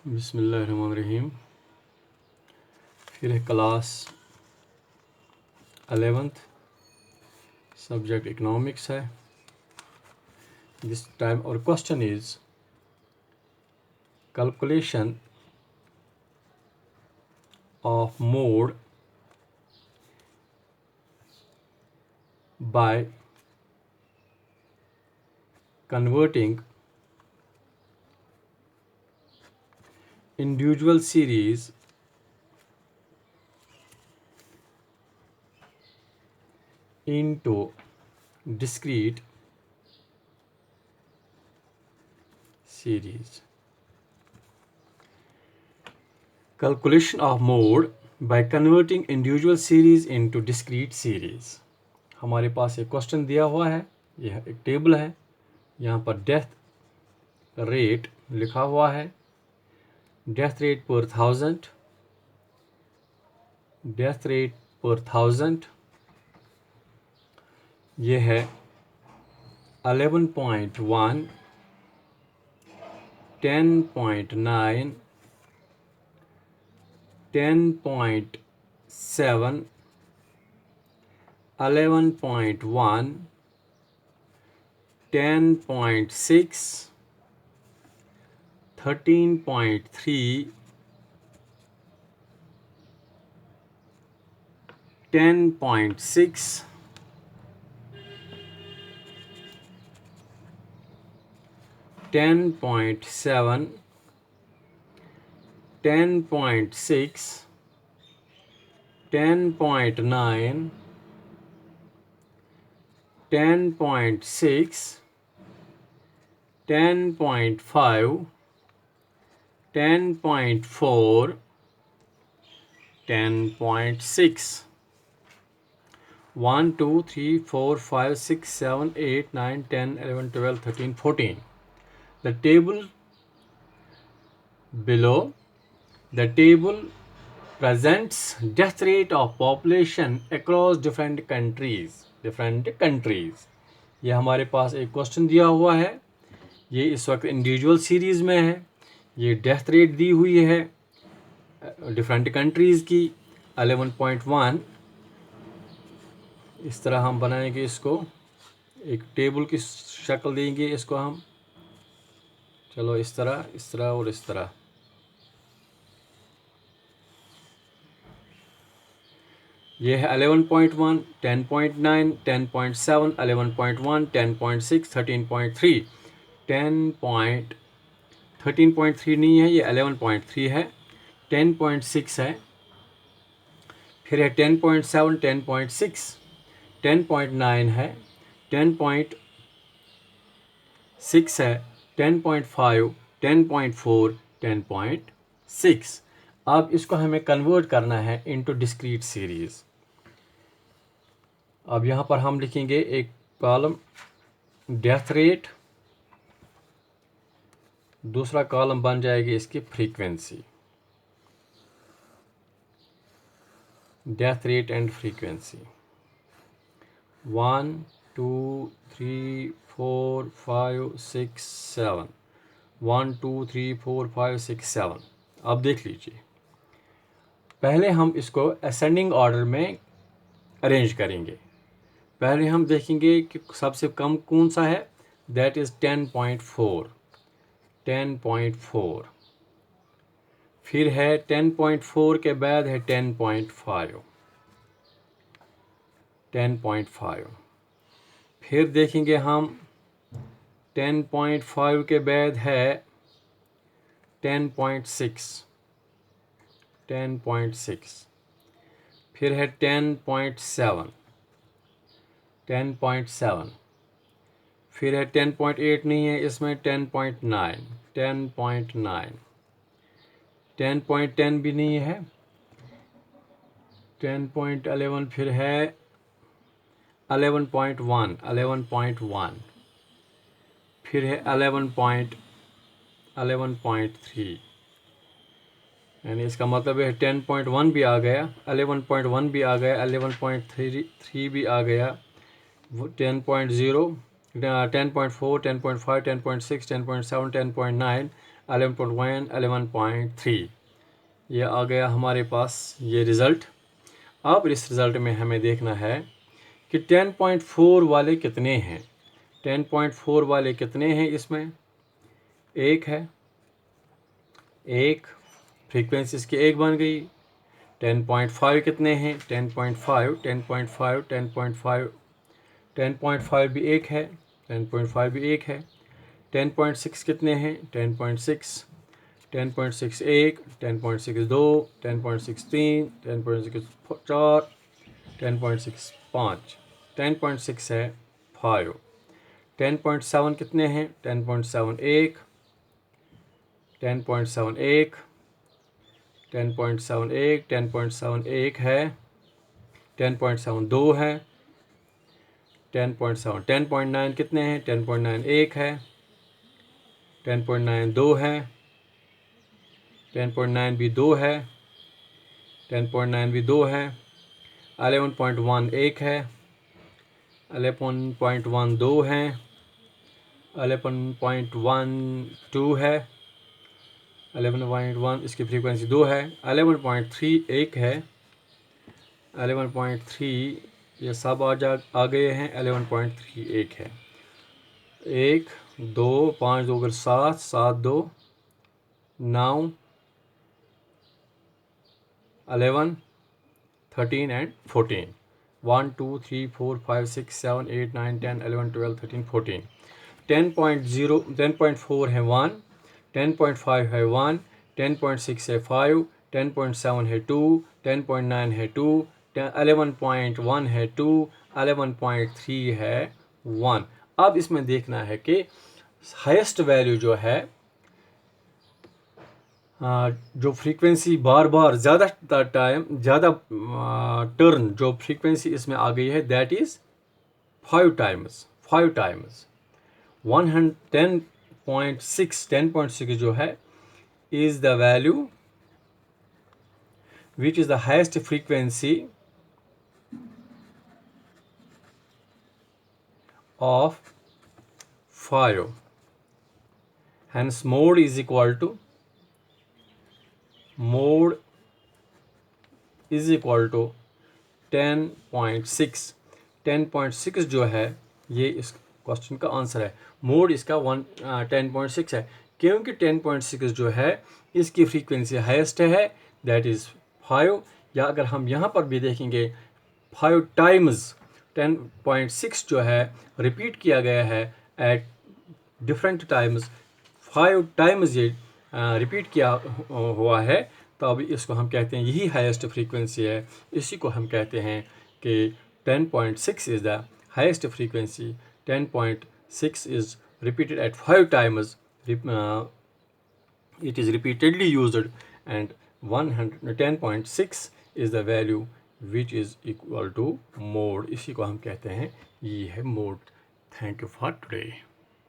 बिस्मिल्लाहिर्रहमानिर्रहीम। फिर है क्लास 11th, सब्जेक्ट इकोनॉमिक्स है। दिस टाइम और question is calculation of mode by converting individual series into discrete series. Calculation of mode by converting individual series into discrete series. हमारे पास एक question दिया हुआ है, यह एक टेबल है। यहाँ पर डेथ रेट लिखा हुआ है, डेथ रेट पर 1000, डेथ रेट पर 1000 ये है 11.1, 10.9, 10.7, 11.1, 10.6, 13.3, 10.6, 10.7, 10.6, 10.9, 10.6, 10.5, 10.4, 10.6. 1 2 3 4 5 6 7 8 9 10 11 12 13 14. The table below, the table presents death rate of population across different countries. ये हमारे पास एक क्वेश्चन दिया हुआ है, ये इस वक्त इंडिविजुअल सीरीज में है। ये डेथ रेट दी हुई है डिफरेंट कंट्रीज़ की 11.1। इस तरह हम बनाएंगे, इसको एक टेबल की शक्ल देंगे इसको हम। चलो इस तरह और इस तरह। ये है 11.1, 10.9, 10.7, 11.1, 10.6, 13.3, 13.3 नहीं है, ये 11.3 है, 10.6 है, फिर है 10.7, 10.6, 10.9 है, 10.6 है, 10.5, 10.4, 10.6। अब इसको हमें कन्वर्ट करना है इनटू डिस्क्रीट सीरीज। अब यहाँ पर हम लिखेंगे एक कॉलम डेथ रेट, दूसरा कॉलम बन जाएगी इसकी frequency, death rate and frequency. 1 2 3 4 5 6 7, 1 2 3 4 5 6 7। अब देख लीजिए, पहले हम इसको असेंडिंग ऑर्डर में अरेंज करेंगे। पहले हम देखेंगे कि सबसे कम कौन सा है, दैट इज़ 10.4, 10.4। फिर है 10.4 के बाद है 10.5, 10.5। फिर देखेंगे हम 10.5 के बाद है 10.6, 10.6। फिर है 10.7, 10.7। फिर है 10.8 नहीं है इसमें, 10.9, 10.9। 10.10 भी नहीं है, 10.11। फिर है 11.1, 11.1। फिर है 11.3, यानी इसका मतलब है 10.1 भी आ गया, 11.1 भी आ गया, 11.3 भी आ गया, 10.0, 10.4, 10.5, 10.6, 10.7, 10.9, 11.1, 11.3। ये आ गया हमारे पास ये रिज़ल्ट। अब इस रिज़ल्ट में हमें देखना है कि 10.4 वाले कितने हैं। 10.4 वाले कितने हैं इसमें? एक है, एक फ्रीक्वेंसी इसकी एक बन गई। 10.5 कितने हैं? 10.5, 10.5, 10.5, 10.5 भी एक है, 10.5 भी एक है। 10.6 कितने हैं? 10.6, 10.6 एक, 10.6 दो, 10.6 तीन, 10.6 चार, 10.6 पाँच, 10.6 है 5। 10.7 कितने हैं? 10.7 एक, 10.7 एक, 10.7 एक, 10.7 एक है, 10.7 दो है, 10.7, 10.9 कितने हैं? 10.9 एक है, 10.9 दो है, 10.9 भी दो है, 10.9 भी दो है। 11.1 एक है, 11.1 दो है, 11.1 टू है, 11.1 इसकी फ्रीक्वेंसी दो है। 11.3 एक है, 11.3 ये सब आ गए हैं। 11.3 एक है, एक दो, 5 दो अगर 7, 7 दो 9, 11, 13 एंड 14। 1 2 3 4 5 6 7 8 9 10 11 12 13 14। 10.0 10.4 है 1, 10.5 है 1, 10.6 है 5, 10.7 है 2, 10.9 है 2, 11.1 है 2, 11.3 है 1। अब इसमें देखना है कि हाईएस्ट वैल्यू जो है, जो फ्रीक्वेंसी बार बार ज़्यादा टाइम ज़्यादा टर्न जो फ्रीक्वेंसी इसमें आ गई है, दैट इज़ 5 टाइम्स। 5 टाइम्स 10.6 जो है is the value which is the highest frequency of 5. Hence mode is equal to 10.6। 10.6 जो है ये इस क्वेश्चन का आंसर है। मोड इसका 10.6 है, क्योंकि 10.6 जो है इसकी फ्रीक्वेंसी हाईएस्ट है, दैट इज़ 5। या अगर हम यहाँ पर भी देखेंगे 5 टाइम्स 10.6 जो है रिपीट किया गया है एट डिफरेंट टाइम्स, 5 टाइम्स ये रिपीट किया हुआ है, तो अभी इसको हम कहते हैं यही हाईएस्ट फ्रीक्वेंसी है। इसी को हम कहते हैं कि 10.6 is the highest frequency. 10.6 is repeated at 5 times, it is repeatedly used, and 10.6 is the value which is equal to mode। इसी को हम कहते हैं ये है mode। Thank you for today.